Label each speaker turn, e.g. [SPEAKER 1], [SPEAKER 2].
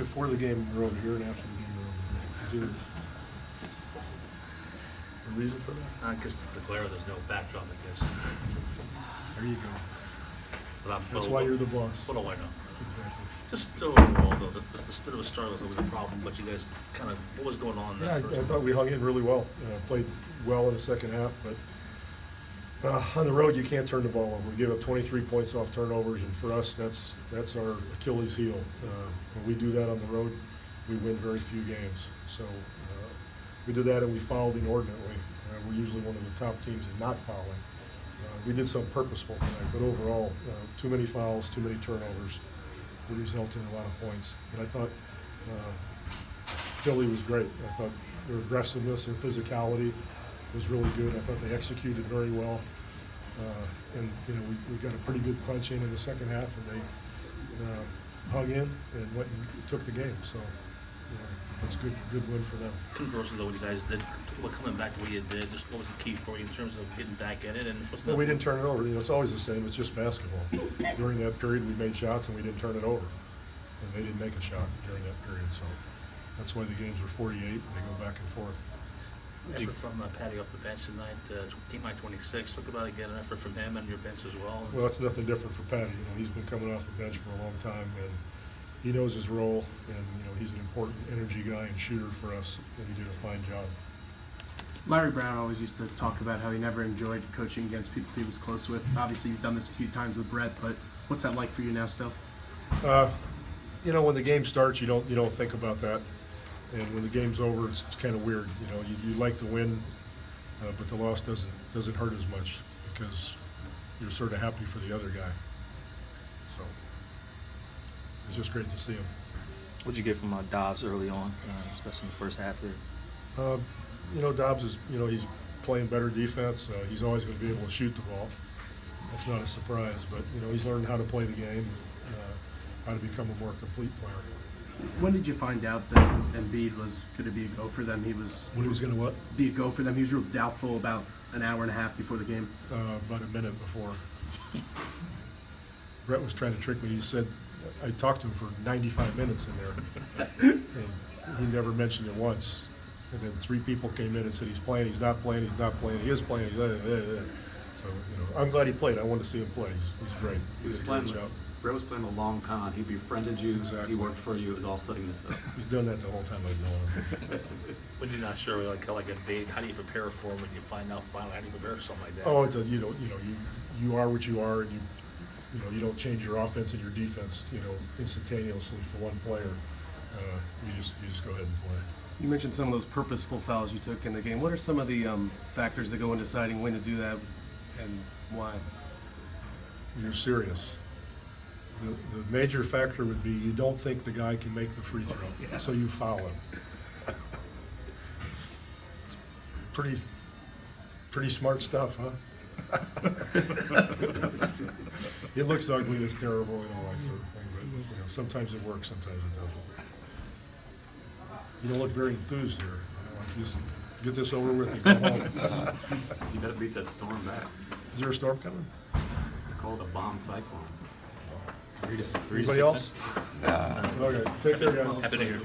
[SPEAKER 1] before the game on the road here and after the game on the road? Is there a reason for that?
[SPEAKER 2] I guess to declare there's no backdrop, I guess.
[SPEAKER 1] There you go.
[SPEAKER 2] But
[SPEAKER 1] That's why you're the boss.
[SPEAKER 2] What do I know?
[SPEAKER 1] Exactly.
[SPEAKER 2] Just overall, though, the bit of a struggle was always a problem, but you guys kind of, what was going on in
[SPEAKER 1] Yeah,
[SPEAKER 2] that
[SPEAKER 1] I
[SPEAKER 2] first
[SPEAKER 1] thought we hung in really well. Played well in the second half, but on the road you can't turn the ball over. We give up 23 points off turnovers, and for us that's our Achilles heel. When we do that on the road, we win very few games. So we did that, and we fouled inordinately. We're usually one of the top teams in not fouling. We did some purposeful tonight, but overall, too many fouls, too many turnovers. It resulted in a lot of points. But I thought Philly was great. I thought their aggressiveness, their physicality was really good. I thought they executed very well. And we got a pretty good punch in the second half, and they hung in and went and took the game. So it's a good win for them.
[SPEAKER 2] Conversely, though, what you guys did, coming back the way you did, just what was the key for you in terms of getting back in it? And
[SPEAKER 1] well, we didn't turn it over. It's always the same. It's just basketball. During that period, we made shots and we didn't turn it over, and they didn't make a shot during that period. So that's why the games were 48, and they go back and forth.
[SPEAKER 2] Effort from Patty off the bench tonight, team by 26. Talk about again an effort from him and your bench as well.
[SPEAKER 1] Well, it's nothing different for Patty. He's been coming off the bench for a long time, and he knows his role. And he's an important energy guy and shooter for us, and he did a fine job.
[SPEAKER 3] Larry Brown always used to talk about how he never enjoyed coaching against people he was close with. Obviously, you've done this a few times with Brett, but what's that like for you now still?
[SPEAKER 1] When the game starts, you don't think about that. And when the game's over, it's kind of weird. You like to win, but the loss doesn't hurt as much because you're sort of happy for the other guy. So it's just great to see him.
[SPEAKER 4] What'd you get from Dobbs early on, especially in the first half here?
[SPEAKER 1] Dobbs is he's playing better defense. He's always going to be able to shoot the ball. That's not a surprise, but he's learned how to play the game, how to become a more complete player.
[SPEAKER 3] When did you find out that Embiid was going to be a go for them?
[SPEAKER 1] When he was going to what?
[SPEAKER 3] Be a go for them. He was real doubtful about an hour and a half before the game.
[SPEAKER 1] About a minute before. Brett was trying to trick me. He said I talked to him for 95 minutes in there, and he never mentioned it once. And then 3 people came in and said he's playing, he's not playing, he's not playing, he is playing. So I'm glad he played. I wanted to see him play. He's great.
[SPEAKER 5] He was playing. Brett was playing a long con. He befriended you.
[SPEAKER 1] Exactly.
[SPEAKER 5] He worked for you. It was all setting this up.
[SPEAKER 1] He's done that the whole time I've known him.
[SPEAKER 2] When you're not sure, like a date, how do you prepare for him when you find out finally? How do you prepare for something like that?
[SPEAKER 1] Oh, you are what you are, and you don't change your offense and your defense instantaneously for one player. You just go ahead and play.
[SPEAKER 3] You mentioned some of those purposeful fouls you took in the game. What are some of the factors that go in deciding when to do that and why?
[SPEAKER 1] You're serious. The major factor would be you don't think the guy can make the free throw, so you foul him. It's pretty smart stuff, huh? It looks ugly, it's terrible, that sort of thing, but sometimes it works, sometimes it doesn't. You don't look very enthused here. Just get this over with and go home.
[SPEAKER 5] You better beat that storm back.
[SPEAKER 1] Is there a storm coming?
[SPEAKER 5] Call it a bomb cyclone.
[SPEAKER 1] Anybody else? Okay, take care, guys.
[SPEAKER 2] Happy to hear.